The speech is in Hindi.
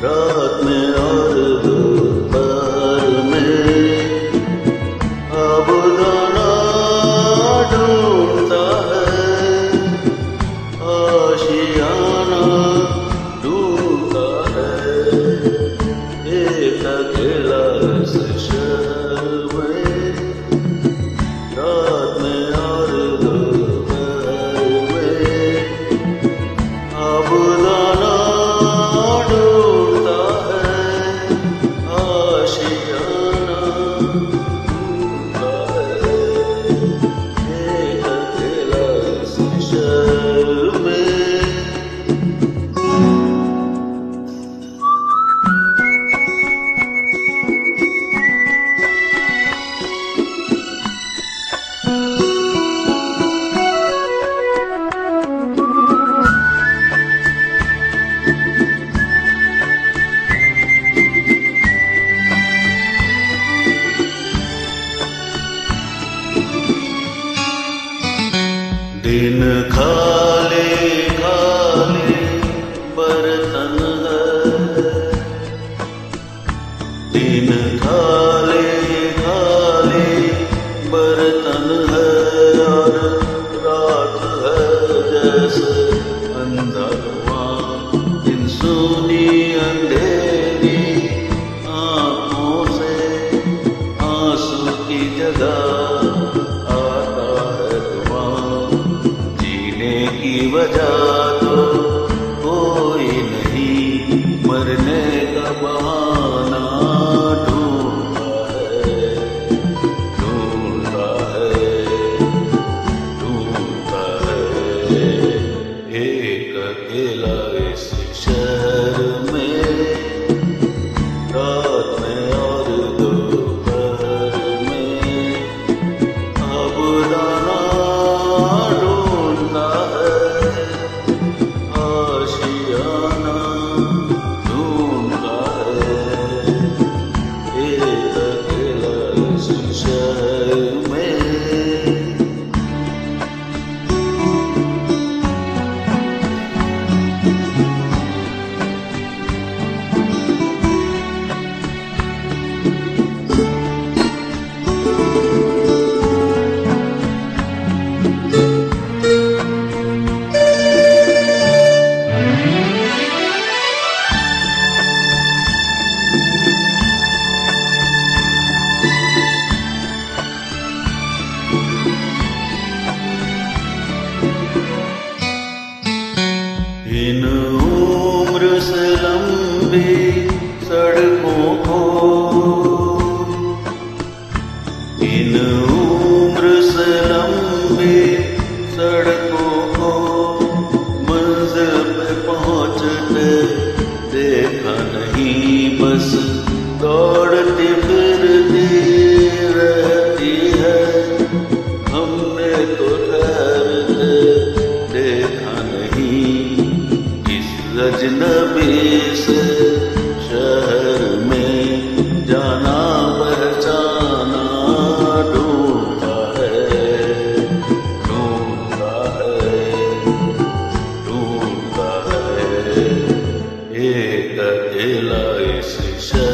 रात में और दोपहर में अब दाना ढूंढता है, आशियाना ढूंढता है, एक अकेला इस शहर में। रात में और दोपहर में अब दाना ढूंढता है, आशियाना ढूंढता है, एक अकेला इस शहर में। दिन खाली खाली बर्तन है, दिन खाली खाली बर्तन है, और रात है जैसे अंधेरा, इन सुनी अंधेरी आंखों से आंसू की जगह की वजह तो कोई नहीं, मरने का बहाना ढूंढता है, ढूंढता है, ढूंढता है, एक अकेला इस शहर में। रात में और दोपहर में अब दाना ढूंढता है, आशियाना ढूंढता है, एक अकेला इस शहर में। इन उम्र से लंबी सड़कों को, इन उम्र से लंबी सड़कों को मंजिल पे पहुंचते देखा नहीं, बस दौड़ती फिरती रहती है, हमने तो ठहरते देखा नहीं, अजनबी से शहर में जाना पहचाना ढूंढता है, ढूंढता है, ढूंढता है, एक अकेला इस शहर